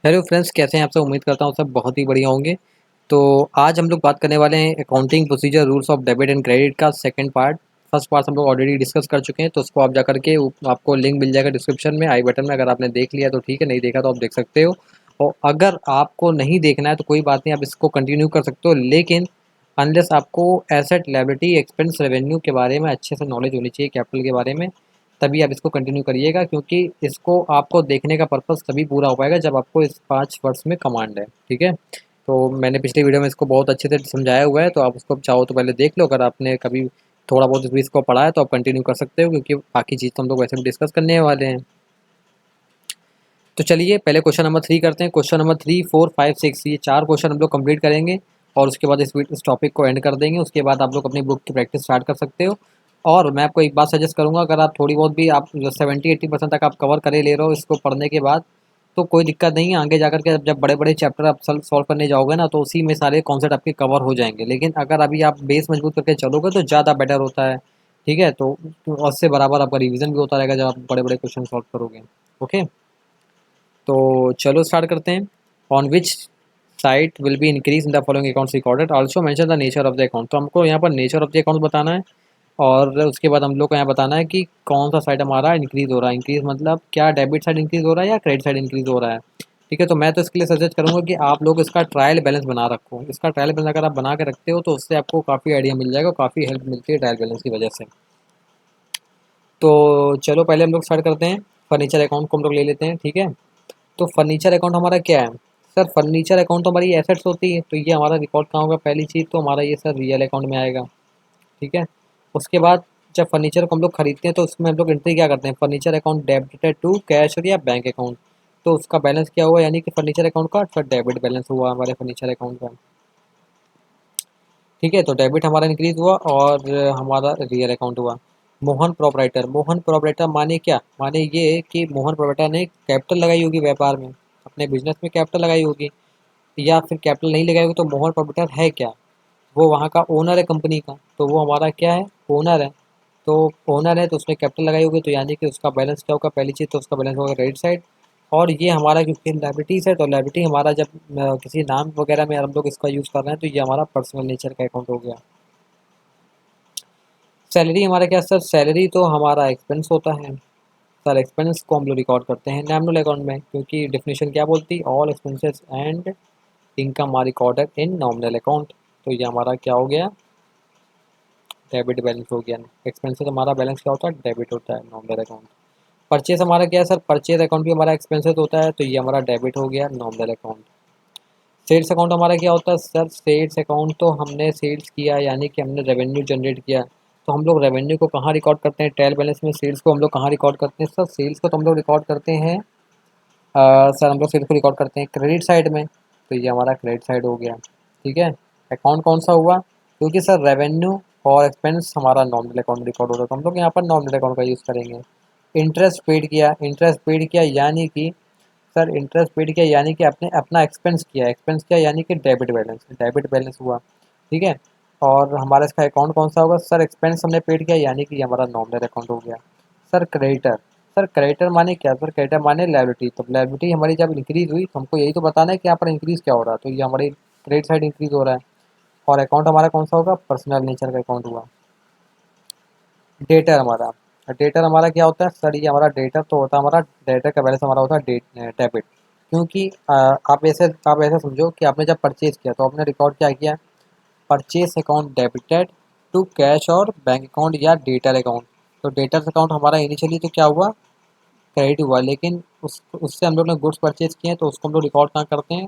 Hello friends, कैसे हैं आप सब। उम्मीद करता हूँ सब बहुत ही बढ़िया होंगे। तो आज हम लोग बात करने वाले हैं accounting procedure rules of debit and credit का सेकंड पार्ट। फर्स्ट पार्ट हम लोग ऑलरेडी डिस्कस कर चुके हैं, तो उसको आप जा करके आपको लिंक मिल जाएगा डिस्क्रिप्शन में, आई बटन में। अगर आपने देख लिया तो ठीक है, नहीं देखा तो आप देख सकते हो। और अगर आपको नहीं देखना है तो कोई बात नहीं, आप इसको कंटिन्यू कर सकते हो। लेकिन अनलेस आपको एसेट, लायबिलिटी, एक्सपेंस, रेवेन्यू के बारे में अच्छे से नॉलेज होनी चाहिए, कैपिटल के बारे में, तभी आप इसको कंटिन्यू करिएगा। क्योंकि इसको आपको देखने का पर्पस तभी पूरा हो पाएगा जब आपको इस 5 वर्ष में कमांड है। ठीक है, तो मैंने पिछली वीडियो में इसको बहुत अच्छे से समझाया हुआ है, तो आप उसको चाहो तो पहले देख लो। अगर आपने कभी थोड़ा बहुत भी इसको पढ़ा है तो आप कंटिन्यू कर सकते हो, क्योंकि बाकी चीज़ तो हम लोग वैसे भी डिस्कस करने वाले हैं। तो चलिए पहले क्वेश्चन नंबर 3 करते हैं। क्वेश्चन नंबर 3, 4, 5, 6, ये 4 क्वेश्चन हम लोग कंप्लीट करेंगे और उसके बाद इस टॉपिक को एंड कर देंगे। उसके बाद आप लोग अपनी बुक की प्रैक्टिस स्टार्ट कर सकते हो। और मैं आपको एक बात सजेस्ट करूंगा, अगर आप थोड़ी बहुत भी आप 70-80% तक आप कवर करे ले रहे हो इसको पढ़ने के बाद, तो कोई दिक्कत नहीं है। आगे जाकर के जब बड़े बड़े चैप्टर आप सॉल्व करने जाओगे ना, तो उसी में सारे कॉन्सेप्ट आपके कवर हो जाएंगे। लेकिन अगर अभी आप बेस मजबूत करके चलोगे तो ज़्यादा बेटर होता है। ठीक है, तो उससे बराबर आपका रिवीजन भी होता रहेगा जब आप बड़े बड़े क्वेश्चन सॉल्व करोगे। ओके, तो चलो स्टार्ट करते हैं। On which site will be increase in the following accounts recorded, also mention the nature of the account. तो हमको यहाँ पर नेचर ऑफ द अकाउंट बताना है और उसके बाद हम लोग को यहाँ बताना है कि कौन सा साइड हमारा इंक्रीज हो रहा है। इंक्रीज मतलब क्या, डेबिट साइड इंक्रीज हो रहा है या क्रेडिट साइड इंक्रीज हो रहा है। ठीक है, तो मैं तो इसके लिए सजेस्ट करूँगा कि आप लोग इसका ट्रायल बैलेंस बना रखो। इसका ट्रायल बैलेंस अगर आप बना के रखते हो तो उससे आपको काफ़ी आइडिया मिल जाएगा, काफ़ी हेल्प मिलती है ट्रायल बैलेंस की वजह से। तो चलो पहले हम लोग स्टार्ट करते हैं। फर्नीचर अकाउंट को हम लोग ले लेते हैं। ठीक है, तो फर्नीचर अकाउंट हमारा क्या है सर। फर्नीचर अकाउंट तो हमारी एसेट्स होती है, तो ये हमारा रिकॉर्ड कहाँ होगा। पहली चीज़ तो हमारा ये सर रियल अकाउंट में आएगा। ठीक है, उसके बाद जब फर्नीचर को हम लोग खरीदते हैं तो उसमें हम लोग एंट्री क्या करते हैं, furniture account debited to cash या बैंक अकाउंट। तो उसका बैलेंस क्या हुआ, यानी कि फर्नीचर अकाउंट का सर डेबिट बैलेंस हुआ हमारे फर्नीचर अकाउंट का। ठीक है, तो डेबिट हमारा इंक्रीज हुआ और हमारा रियल अकाउंट हुआ। मोहन प्रोपराइटर, मोहन प्रोपराइटर माने क्या, माने ये कि मोहन प्रोपराइटर ने कैपिटल लगाई होगी व्यापार में, अपने बिजनेस में कैपिटल लगाई होगी। या फिर कैपिटल नहीं लगाई होगी तो मोहन प्रोपराइटर है क्या, वो वहाँ का ओनर है कंपनी का, तो वो हमारा क्या है, ओनर है। तो ओनर है तो उसने कैपिटल लगाई होगी, तो यानी कि उसका बैलेंस क्या होगा, पहली चीज़ तो उसका बैलेंस होगा क्रेडिट साइड। और ये हमारा क्योंकि लाइबिलिटीज़ है, तो लाइबिलिटी हमारा जब किसी नाम वगैरह में हम लोग इसका यूज़ कर रहे हैं, तो ये हमारा पर्सनल नेचर का अकाउंट हो गया। सैलरी हमारा क्या सर, सैलरी तो हमारा एक्सपेंस होता है सर। एक्सपेंस को हम लोग रिकॉर्ड करते हैं नॉमिनल अकाउंट में, क्योंकि डेफिनेशन क्या बोलती है, all expenses and income are recorded in nominal account. तो ये हमारा क्या हो गया, डेबिट बैलेंस हो गया। एक्सपेंसेस हमारा बैलेंस क्या होता है, डेबिट होता है नॉमिनल अकाउंट। परचेस हमारा क्या है सर, परचेज अकाउंट भी हमारा एक्सपेंसेस होता है, तो ये हमारा डेबिट हो गया नॉमिनल अकाउंट। सेल्स अकाउंट हमारा क्या होता है सर, सेल्स अकाउंट तो हमने सेल्स किया यानी कि हमने रेवेन्यू जनरेट किया, तो हम लोग रेवेन्यू को कहाँ रिकॉर्ड करते हैं, ट्रायल बैलेंस में। सेल्स को हम लोग कहाँ रिकॉर्ड करते हैं सर, सेल्स को तो हम लोग रिकॉर्ड करते हैं सर, हम लोग सेल्स को रिकॉर्ड करते हैं क्रेडिट साइड में, तो ये हमारा क्रेडिट साइड हो गया। ठीक है, अकाउंट कौन सा हुआ, क्योंकि सर रेवेन्यू और एक्सपेंस हमारा नॉमिनल अकाउंट में रिकॉर्ड हो रहा है, तो हम लोग यहाँ पर नॉमिनल अकाउंट का यूज़ करेंगे। इंटरेस्ट पेड किया, इंटरेस्ट पेड किया यानी कि सर, इंटरेस्ट पेड किया यानी कि आपने अपना एक्सपेंस किया, एक्सपेंस किया यानी कि डेबिट बैलेंस हुआ। ठीक है, और हमारा इसका अकाउंट कौन सा होगा सर, एक्सपेंस हमने पेड किया यानी कि ये हमारा नॉमिनल अकाउंट हो गया। सर क्रेडिटर, सर क्रेडिटर माने क्या सर, क्रेडिटर माने लायबिलिटी। तो लायबिलिटी हमारी जब इंक्रीज हुई तो हमको यही तो बताना है कि यहाँ पर इंक्रीज क्या हो रहा है, तो ये हमारी क्रेडिट साइड इंक्रीज हो रहा है। और अकाउंट हमारा कौन सा होगा, पर्सनल नेचर का अकाउंट हुआ। डेटर हमारा, डेटर हमारा क्या होता है सर, ये हमारा डेटर तो होता है, हमारा डेटर का बैलेंस हमारा होता है डेबिट। क्योंकि आप ऐसे समझो कि आपने जब परचेज किया तो आपने रिकॉर्ड क्या किया, purchase account debited to cash और बैंक अकाउंट या डेटर अकाउंट। तो डेटर अकाउंट हमारा इनिशियली तो क्या हुआ, क्रेडिट हुआ, लेकिन उससे हम लोग ने गुड्स परचेज किए हैं तो उसको हम लोग रिकॉर्ड कहाँ करते हैं,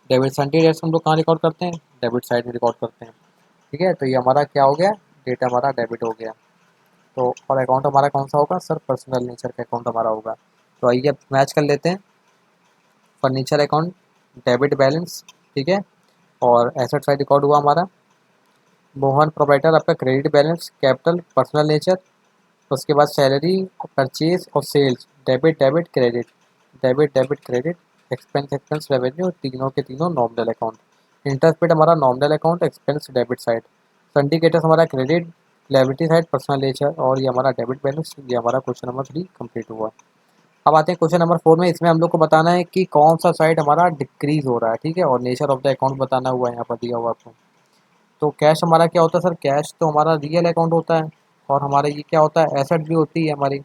डेबिट सन्डे डेट्स हम लोग कहाँ रिकॉर्ड करते हैं, डेबिट साइड में रिकॉर्ड करते हैं। ठीक है, तो ये हमारा क्या हो गया, डेटा हमारा डेबिट हो गया। तो और अकाउंट हमारा कौन सा होगा सर, पर्सनल नेचर का अकाउंट हमारा होगा। तो आइए अब मैच कर लेते हैं। फर्नीचर अकाउंट डेबिट बैलेंस, ठीक है, और एसेट साइड रिकॉर्ड हुआ हमारा। मोहन प्रोप्राइटर आपका credit balance, capital, personal nature. उसके बाद सैलरी, परचेज और sales, debit debit credit, debit debit credit, expense expense revenue, तीनों के तीनों नॉमिनल अकाउंट। इंटरेस्ट पेड हमारा nominal account, expense debit side. Syndicators हमारा credit, liability side, personal nature, और ये हमारा डेबिट बैलेंस। ये हमारा क्वेश्चन नंबर 3 कंप्लीट हुआ। अब आते हैं क्वेश्चन नंबर 4 में। इसमें हम लोग को बताना है कि कौन सा साइड हमारा डिक्रीज हो रहा है, ठीक है, और नेचर ऑफ द अकाउंट बताना हुआ है यहाँ पर दिया हुआ आपको। तो कैश हमारा क्या होता है सर? कैश तो हमारा रियल अकाउंट होता है, और हमारे ये क्या होता है, एसेट भी होती है हमारी।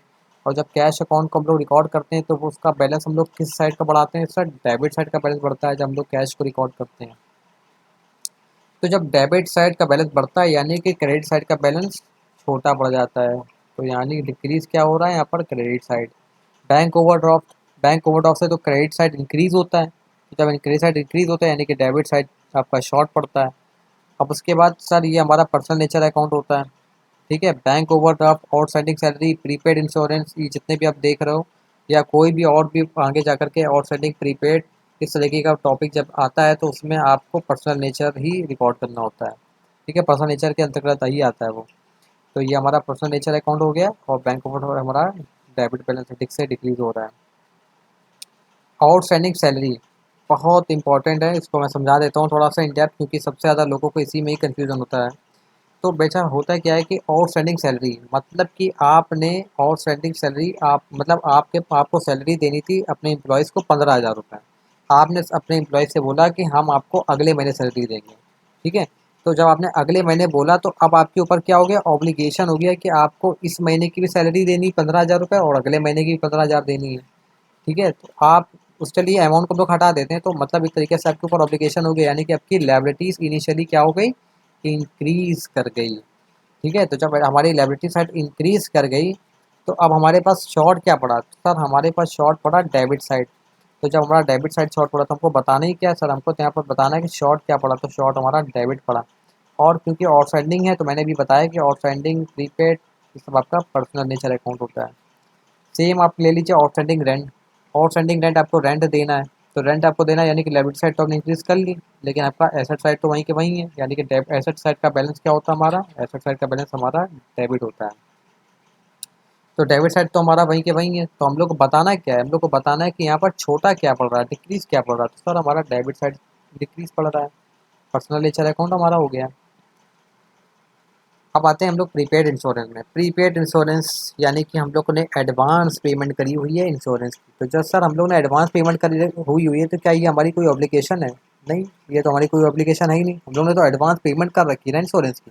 और जब कैश अकाउंट को हम लोग रिकॉर्ड करते हैं तो वो उसका बैलेंस हम लोग किस साइड का बढ़ाते हैं सर? डेबिट साइड का बैलेंस बढ़ता है जब हम लोग कैश को रिकॉर्ड करते हैं। तो जब डेबिट साइड का बैलेंस बढ़ता है यानी कि क्रेडिट साइड का बैलेंस छोटा पड़ जाता है। तो यानी डिक्रीज क्या हो रहा है यहाँ पर? Credit side. Bank overdraft, bank overdraft से तो क्रेडिट साइड इंक्रीज होता है। तो जब क्रेडिट साइड इंक्रीज होता है यानी कि डेबिट साइड आपका शॉर्ट पड़ता है। अब उसके बाद सर ये हमारा पर्सनल नेचर अकाउंट होता है, ठीक है। Bank overdraft, outstanding salary, prepaid insurance, ये जितने भी आप देख रहे हो, या कोई भी और भी आगे जा कर के आउटस्टैंडिंग, प्रीपेड, इस तरीके का टॉपिक जब आता है तो उसमें आपको पर्सनल नेचर ही रिकॉर्ड करना होता है, ठीक है। पर्सनल नेचर के अंतर्गत ही आता है वो। तो ये हमारा पर्सनल नेचर अकाउंट हो गया, और बैंक ओवरड्राफ्ट हमारा डेबिट बैलेंस से डिक्रीज हो रहा है। आउटस्टैंडिंग सैलरी बहुत इंपॉर्टेंट है, इसको मैं समझा देता हूँ थोड़ा सा इन डेप्थ, क्योंकि सबसे ज़्यादा लोगों को इसी में ही कन्फ्यूजन होता है। तो बेचा होता क्या है कि आउटस्टैंडिंग सैलरी मतलब कि आपने आउटस्टैंडिंग सैलरी, आप मतलब आपको सैलरी देनी थी अपने एम्प्लॉयज़ को 15,000 रुपये। आपने अपने एम्प्लॉयज़ से बोला कि हम आपको अगले महीने सैलरी देंगे, ठीक है। तो जब आपने अगले महीने बोला तो अब आपके ऊपर क्या हो गया? ऑब्लिगेशन हो गया कि आपको इस महीने की भी सैलरी देनी 15,000 रुपये, और अगले महीने की भी 15,000 देनी है, ठीक है। तो आप उसके लिए अमाउंट को लोग हटा देते हैं, तो मतलब एक तरीके से आपके ऊपर ऑब्लिगेशन हो गया, यानी कि आपकी लायबिलिटीज़ इनिशियली क्या हो गई? इंक्रीज कर गई, ठीक है। तो जब हमारी लायबिलिटी साइड इंक्रीज कर गई तो अब हमारे पास शॉर्ट क्या पड़ा? तो सर हमारे पास शॉर्ट पड़ा डेबिट साइड। तो जब हमारा डेबिट साइड शॉर्ट पड़ा तो हमको बताना ही क्या है सर? हमको तो यहाँ पर बताना है कि शॉर्ट क्या पड़ा। तो शॉर्ट हमारा डेबिट पड़ा, और क्योंकि आउटस्टैंडिंग है तो मैंने भी बताया कि आउटस्टैंडिंग, प्रीपेड, ये सब आपका पर्सनल नेचर अकाउंट होता है। सेम आप ले लीजिए आउटस्टैंडिंग रेंट। आउटस्टैंडिंग रेंट आपको रेंट देना है, तो रेंट आपको देना है यानी कि लायबिलिटी साइड तो आपने इंक्रीज कर ली, लेकिन आपका एसेट साइड तो वहीं के वहीं है, यानी कि एसेट साइड का बैलेंस क्या होता है हमारा? एसेट साइड का बैलेंस हमारा डेबिट होता है। तो डेबिट साइड तो हमारा वहीं के वहीं है, तो हम लोग को बताना क्या है? हम लोग को बताना है कि यहाँ पर छोटा क्या पड़ रहा है, डिक्रीज क्या पड़ रहा है। तो सर हमारा डेबिट साइड डिक्रीज पड़ रहा है, पर्सनल नेचर अकाउंट हमारा हो गया। अब आते हैं हम लोग प्रीपेड इंश्योरेंस में। प्रीपेड इंश्योरेंस यानी कि हम लोगों ने एडवांस पेमेंट करी हुई है इंश्योरेंस की। तो जब सर हम लोग ने एडवांस पेमेंट करी हुई है तो क्या ये हमारी कोई ऑब्लिगेशन है? नहीं, ये तो हमारी कोई ऑब्लिगेशन है ही नहीं। हम लोगों ने तो एडवांस पेमेंट कर रखी है ना इंश्योरेंस की।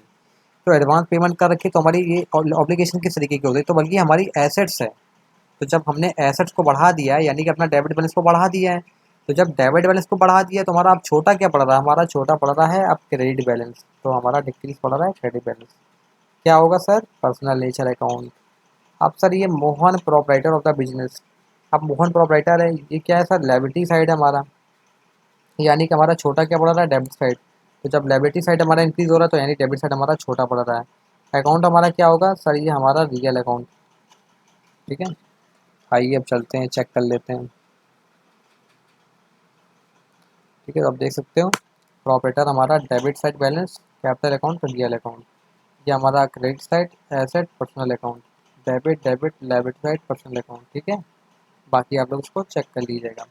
तो एडवांस पेमेंट कर रखी तो हमारी ये ऑब्लिगेशन किस तरीके की हो गई? तो बल्कि हमारी एसेट्स है। तो जब हमने एसेट्स को बढ़ा दिया है यानी कि अपना डेबिट बैलेंस को बढ़ा दिया है, तो जब डेबिट बैलेंस को बढ़ा दिया तो हमारा अब छोटा क्या पड़ रहा है? हमारा छोटा पड़ रहा है अब क्रेडिट बैलेंस। तो हमारा डिक्रीज पड़ रहा है क्रेडिट बैलेंस। क्या होगा सर? Personal nature account. अब सर ये Mohan proprietor of the business. अब मोहन प्रोपराइटर है, ये क्या है सर? लायबिलिटी साइड है हमारा, यानी कि हमारा छोटा क्या पड़ रहा है? Debit side. तो जब लायबिलिटी साइड हमारा इंक्रीज हो रहा है तो यानी डेबिट साइड हमारा छोटा पड़ रहा है। अकाउंट हमारा क्या होगा सर? ये हमारा रियल अकाउंट, ठीक है। आइए अब चलते हैं, चेक कर लेते हैं, ठीक है। तो आप देख सकते हो प्रोपराइटर हमारा debit side balance, capital account, real account. ये हमारा credit side asset, personal account, debit debit liability side, personal account, ठीक है। बाकी आप लोग उसको चेक कर लीजिएगा,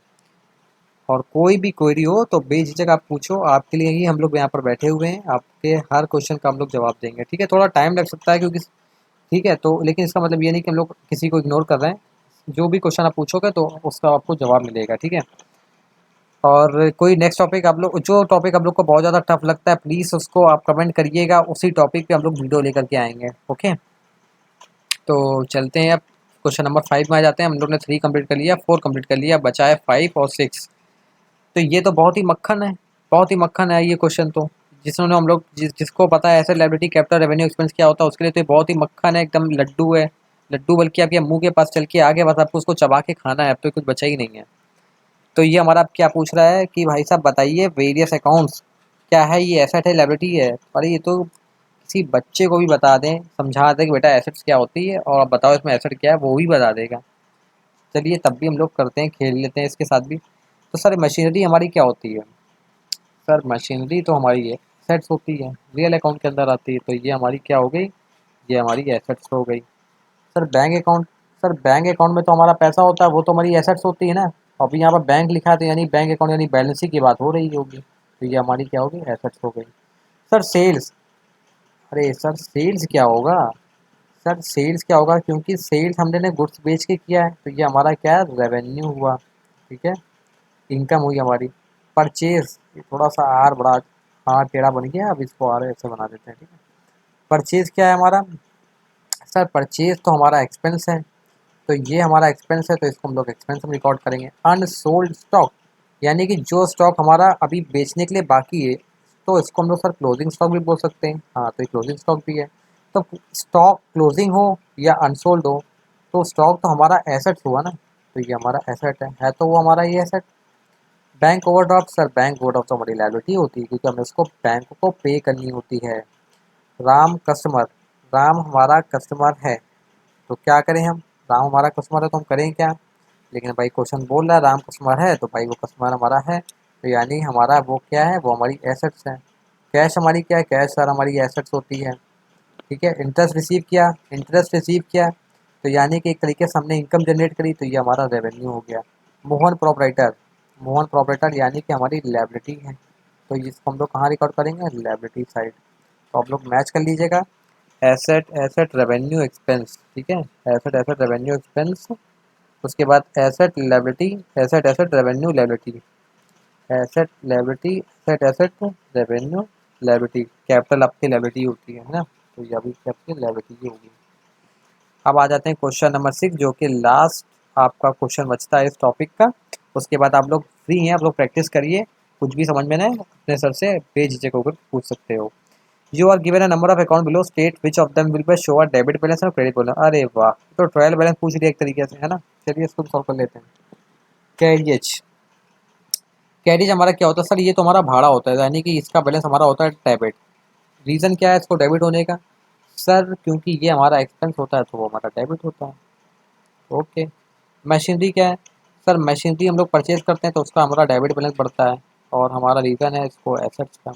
और कोई भी क्वेरी हो तो बेझिझक आप पूछो, आपके लिए ही हम लोग यहाँ पर बैठे हुए हैं, आपके हर क्वेश्चन का हम लोग जवाब देंगे, ठीक है। थोड़ा टाइम लग सकता है क्योंकि, ठीक है, तो लेकिन इसका मतलब ये नहीं कि हम लोग किसी को इग्नोर कर रहे हैं। जो भी क्वेश्चन आप पूछोगे तो उसका आपको जवाब मिलेगा, ठीक है। और कोई नेक्स्ट टॉपिक आप लोग, जो टॉपिक आप लोग को बहुत ज़्यादा टफ लगता है प्लीज़ उसको आप कमेंट करिएगा, उसी टॉपिक पे हम लोग वीडियो लेकर के आएंगे, ओके। तो चलते हैं अब क्वेश्चन नंबर 5 में आ जाते हैं। हम लोग ने 3 कंप्लीट कर लिया, 4 कंप्लीट कर लिया, बचा है 5 और 6। तो ये तो बहुत ही मक्खन है, बहुत ही मक्खन है ये क्वेश्चन तो। जिसने हम लोग जिसको पता है asset liability capital revenue expense क्या होता है उसके लिए तो ये बहुत ही मक्खन है, एकदम लड्डू है। लड्डू बल्कि आपके मुंह के पास चल के आ गया, बस आपको उसको चबा के खाना है, अब तो कुछ बचा ही नहीं है। तो ये हमारा अब क्या पूछ रहा है कि भाई साहब बताइए वेरियस अकाउंट्स क्या है, ये एसेट है लायबिलिटी है? अरे ये तो किसी बच्चे को भी बता दें, समझा दें कि बेटा एसेट्स क्या होती है और आप बताओ इसमें एसेट क्या है, वो भी बता देगा। चलिए तब भी हम लोग करते हैं, खेल लेते हैं इसके साथ भी। तो सर मशीनरी हमारी क्या होती है? सर मशीनरी तो हमारी है एसेट्स होती है, रियल अकाउंट के अंदर आती है, तो ये हमारी क्या हो गई? ये हमारी एसेट्स हो गई। Sir bank account, sir bank account में तो हमारा पैसा होता है, वो तो हमारी एसेट्स होती है ना। अभी यहाँ पर बैंक लिखा है तो यानी बैंक अकाउंट यानी बैलेंस शीट की बात हो रही होगी, तो ये हमारी क्या होगी? एसेट्स हो गई। सर सेल्स, अरे सर सेल्स क्या होगा? सर सेल्स क्या होगा, क्योंकि सेल्स हमने ने गुड्स बेच के किया है तो ये हमारा क्या है, रेवेन्यू हुआ। ठीक है, इनकम हुई हमारी। परचेज, थोड़ा सा आर बड़ा हाँ टेढ़ा बन गया, अब इसको आर ऐसे बना देते हैं। ठीक है, परचेज क्या है हमारा, सर परचेज तो हमारा एक्सपेंस है, तो ये हमारा एक्सपेंस है तो इसको हम लोग एक्सपेंस में रिकॉर्ड करेंगे। अनसोल्ड स्टॉक, यानी कि जो स्टॉक हमारा अभी बेचने के लिए बाकी है, तो इसको हम लोग सर क्लोजिंग स्टॉक भी बोल सकते हैं। हाँ, तो ये क्लोजिंग स्टॉक भी है। तो स्टॉक क्लोजिंग हो या अनसोल्ड हो, तो स्टॉक तो हमारा एसेट हुआ ना, तो ये हमारा एसेट है तो वो हमारा ये asset. Bank overdraft, sir bank overdraft तो हमारी लायबिलिटी होती है, क्योंकि हमें उसको बैंक को पे करनी होती है। राम कस्टमर, राम हमारा कस्टमर है, तो क्या करें हम, राम हमारा कस्टमर है तो हम करें क्या, लेकिन भाई क्वेश्चन बोल रहा है राम कस्टमर है, तो भाई वो कस्टमर हमारा है, तो यानी हमारा वो क्या है, वो हमारी एसेट्स है। कैश हमारी क्या है, कैश सर हमारी एसेट्स होती है। ठीक है, इंटरेस्ट रिसीव किया, इंटरेस्ट रिसीव किया, तो यानी कि एक तरीके से हमने इनकम जनरेट करी, तो ये हमारा रेवेन्यू हो गया। मोहन प्रॉपराइटर, मोहन प्रॉपराइटर यानी कि हमारी लायबिलिटी है, तो इसको हम लोग कहाँ रिकॉर्ड करेंगे, लायबिलिटी साइड। तो आप लोग मैच कर लीजिएगा, एसेट एसेट रेवेन्यू एक्सपेंस। ठीक है, एसेट एसेट रेवेन्यू एक्सपेंस, उसके बाद asset liability, asset asset revenue liability, asset liability, asset asset revenue liability. Capital आपकी लायबिलिटी होती है ना, तो ये अभी आपकी लायबिलिटी ही होगी। अब आ जाते हैं क्वेश्चन नंबर 6, जो कि लास्ट आपका क्वेश्चन बचता है इस टॉपिक का। उसके बाद आप लोग फ्री हैं, आप लोग प्रैक्टिस करिए, कुछ भी समझ में ना आए अपने सर से बेझिझक होकर पूछ सकते हो। You are given a number of account below, state which of them will be show a debit balance और क्रेडिट बैलेंस। अरे वाह, तो ट्रायल बैलेंस पूछ लिया एक तरीके से, है ना। चलिए इसको सॉल्व कर लेते हैं। कैरियज, कैरिज हमारा क्या होता है सर, ये तो हमारा भाड़ा होता है, यानी कि इसका बैलेंस हमारा होता है डेबिट। रीज़न क्या है इसको डेबिट होने का, सर क्योंकि ये हमारा एक्सपेंस होता है तो वो हमारा डेबिट होता है। ओके। मशीनरी क्या है, सर मशीनरी हम लोग परचेज करते हैं तो उसका हमारा डेबिट बैलेंस बढ़ता है, और हमारा रीज़न है इसको एसेट्स का।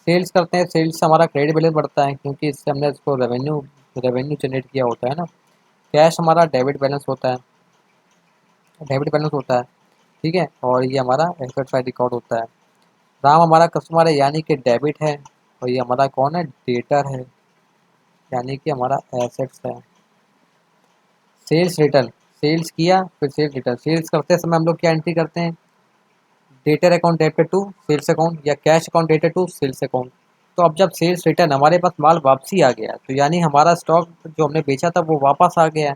सेल्स करते हैं, सेल्स से हमारा क्रेडिट बैलेंस बढ़ता है, क्योंकि इससे हमने इसको रेवेन्यू रेवेन्यू जनरेट किया होता है ना। कैश हमारा डेबिट बैलेंस होता है, डेबिट बैलेंस होता है। ठीक है, और ये हमारा एसेट साइड रिकॉर्ड होता है। राम हमारा कस्टमर है, यानी कि डेबिट है, और ये हमारा कौन है, डेटर है, यानी कि हमारा एसेट्स है। सेल्स रिटर्न, सेल्स किया फिर सेल्स रिटर्न, सेल्स करते समय हम लोग क्या एंट्री करते हैं, debtor account debited to sales account, या cash account debited to sales account. तो अब जब सेल्स रिटर्न हमारे पास माल वापसी आ गया, तो यानी हमारा स्टॉक जो हमने बेचा था वो वापस आ गया है।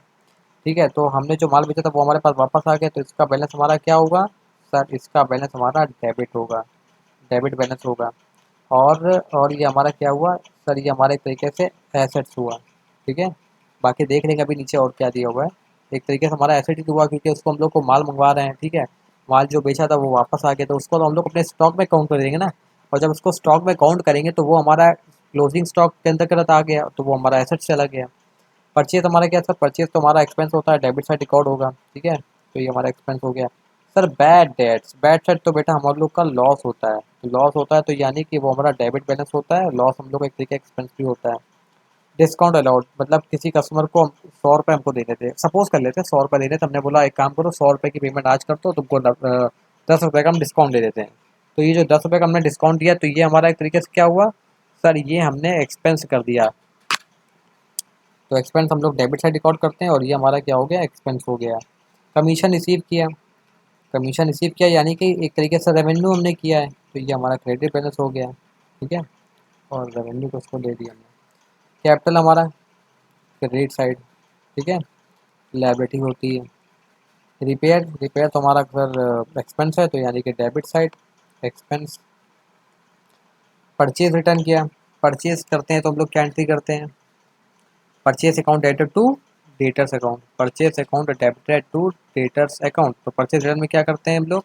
ठीक है, तो हमने जो माल बेचा था वो हमारे पास वापस आ गया, तो इसका बैलेंस हमारा क्या होगा, सर इसका बैलेंस हमारा डेबिट होगा, डेबिट बैलेंस होगा। और ये हमारा क्या हुआ, सर ये हमारे एक तरीके से एसेट्स हुआ। ठीक है, बाकी देख लेंगे अभी नीचे और क्या दिया हुआ है। एक तरीके से हमारा एसेट ही हुआ, क्योंकि उसको हम लोग को माल मंगवा रहे हैं। ठीक है, माल जो बेचा था वो वापस आ गया, तो उसको तो हम लोग अपने स्टॉक में काउंट कर देंगे ना, और जब उसको स्टॉक में काउंट करेंगे तो वो हमारा क्लोजिंग स्टॉक के अंतर्गत आ गया, तो वो हमारा एसेट चला गया। परचेज हमारा क्या सर, परचेज तो हमारा एक्सपेंस होता है, डेबिट साइड रिकॉर्ड होगा। ठीक है, तो ये हमारा एक्सपेंस हो गया। Sir bad debts, bad debt तो बेटा हम लोग का लॉस होता है, तो लॉस होता है तो यानी कि वो हमारा डेबिट बैलेंस होता है, लॉस हम लोग का एक तरीके एक्सपेंस भी होता है। डिस्काउंट अलाउड, मतलब किसी कस्टमर को 100 रुपये हमको दे देते हैं, सपोज कर लेते हैं 100 रुपये दे देते, हमने बोला एक काम करो 100 रुपये की पेमेंट आज कर दो, तुमको 10 रुपये का हम डिस्काउंट दे देते हैं। तो ये जो 10 रुपये का हमने डिस्काउंट दिया, तो ये हमारा एक तरीके से क्या हुआ, सर ये हमने एक्सपेंस कर दिया। तो एक्सपेंस हम लोग डेबिट साइड रिकॉर्ड करते हैं, और ये हमारा क्या हो गया, एक्सपेंस हो गया। कमीशन रिसीव किया, कमीशन रिसीव किया यानी कि एक तरीके से रेवेन्यू हमने किया है, तो ये हमारा क्रेडिट बैलेंस हो गया। ठीक है, और रेवेन्यू को उसको दे दिया हमने। कैपिटल हमारा क्रेडिट साइड। ठीक है, लायबिलिटी होती है। रिपेयर, रिपेयर तो हमारा सर एक्सपेंस है, तो यानी कि debit side expense. Purchase return किया, परचेज करते हैं तो हम लोग क्या एंट्री करते हैं, purchase account debited to debtors account, purchase account debited to debtors account. तो परचेज रिटर्न में क्या करते हैं हम लोग,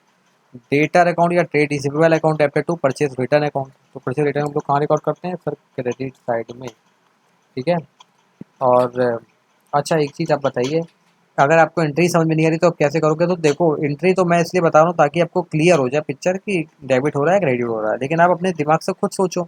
डेटर अकाउंट या trade receivable account debited to purchase return account. तो परचेज रिटर्न हम लोग कहाँ रिकॉर्ड करते हैं सर, क्रेडिट साइड में। ठीक है, और अच्छा एक चीज़ आप बताइए, अगर आपको एंट्री समझ में नहीं आ रही तो आप कैसे करोगे, तो देखो एंट्री तो मैं इसलिए बता रहा हूँ ताकि आपको क्लियर हो जाए पिक्चर कि डेबिट हो रहा है क्रेडिट हो रहा है, लेकिन आप अपने दिमाग से खुद सोचो।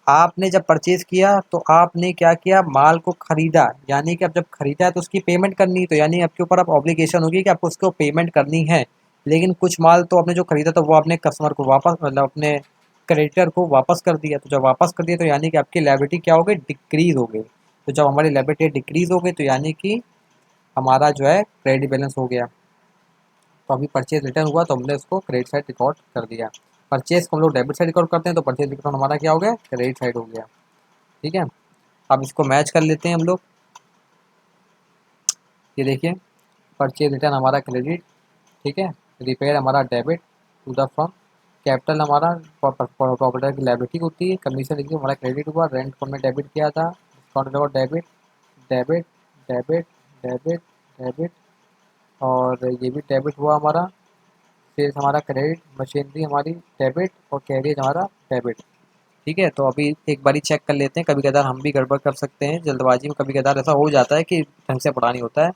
आपने जब परचेज किया तो आपने क्या किया, माल को खरीदा, यानी कि अब जब खरीदा है तो उसकी पेमेंट करनी, तो यानी आपके ऊपर अब ऑब्लिगेशन होगी कि आपको उसको पेमेंट करनी है। लेकिन कुछ माल तो आपने जो खरीदा था वो आपने कस्टमर को वापस, मतलब अपने क्रेडिटर को वापस कर दिया, तो जब वापस कर दिया तो यानी कि आपकी लायबिलिटी क्या हो गई, डिक्रीज हो गई। तो जब हमारी लायबिलिटी डिक्रीज हो गई तो यानी कि हमारा जो है क्रेडिट बैलेंस हो गया। तो अभी परचेज रिटर्न हुआ तो हमने उसको क्रेडिट साइड रिकॉर्ड कर दिया। परचेज को हम लोग डेबिट साइड रिकॉर्ड करते हैं तो परचेज रिटर्न हमारा क्या हो गया, क्रेडिट साइड हो गया। ठीक है, अब इसको मैच कर लेते हैं हम लोग। ये देखिए, परचेज रिटर्न हमारा क्रेडिट, ठीक है, रिपेयर हमारा debit to the firm, capital हमारा प्रॉपर्टी की लायबिलिटी होती है, कमीशन देखिए हमारा क्रेडिट हुआ, रेंट को हमने डेबिट किया था, discount debit debit debit debit debit, और ये भी डेबिट हुआ हमारा। सेल्स हमारा क्रेडिट, मशीनरी हमारी डेबिट और कैरियर हमारा डेबिट। ठीक है, तो अभी एक बारी चेक कर लेते हैं, कभी कदार हम भी गड़बड़ कर सकते हैं जल्दबाजी में, कभी कदार ऐसा हो जाता है कि ढंग से पढ़ा नहीं होता है।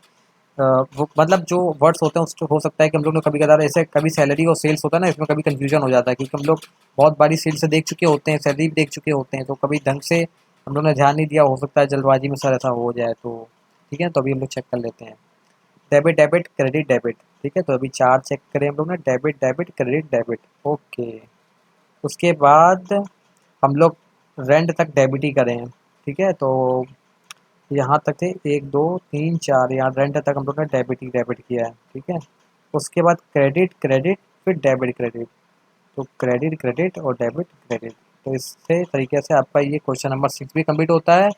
वो मतलब जो वर्ड्स होते हैं उसको हो सकता है कि हम लोग ने कभी कदार ऐसे, कभी सैलरी और सेल्स होता है ना, इसमें कभी कंफ्यूजन हो जाता है क्योंकि हम लोग बहुत बारी सेल्स देख चुके होते हैं, सैलरी भी देख चुके होते हैं, तो कभी ढंग से हम लोग ने ध्यान नहीं दिया, हो सकता है जल्दबाजी में सर ऐसा हो जाए। तो ठीक है, तो अभी हम लोग चेक कर लेते हैं, डेबिट डेबिट क्रेडिट डेबिट। ठीक है, तो अभी चार चेक करें हम लोग ने, debit debit credit debit, okay. उसके बाद हम लोग रेंट तक डेबिट ही करें। ठीक है, तो यहाँ तक थे 1 2 3 4, यहाँ रेंट तक हम लोग ने डेबिट ही डेबिट किया है। ठीक है, उसके बाद क्रेडिट क्रेडिट फिर डेबिट क्रेडिट, तो क्रेडिट क्रेडिट और डेबिट क्रेडिट। तो इससे तरीके से आपका ये क्वेश्चन नंबर 6 भी कंप्लीट होता है।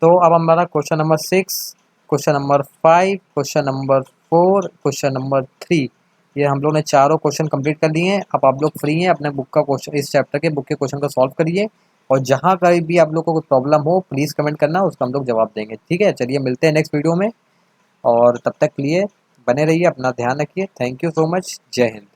तो अब हमारा question number 6, question number 5, question number 4, question number 3, ये हम लोग ने चारों क्वेश्चन कंप्लीट कर लिए हैं। अब आप लोग फ्री हैं, अपने बुक का क्वेश्चन, इस चैप्टर के बुक के क्वेश्चन को सॉल्व करिए, और जहाँ कहीं भी आप लोग को कोई प्रॉब्लम हो प्लीज़ कमेंट करना, उसका हम लोग जवाब देंगे। ठीक है, चलिए मिलते हैं नेक्स्ट वीडियो में, और तब तक के लिए बने रहिए, अपना ध्यान रखिए। थैंक यू सो मच, जय हिंद।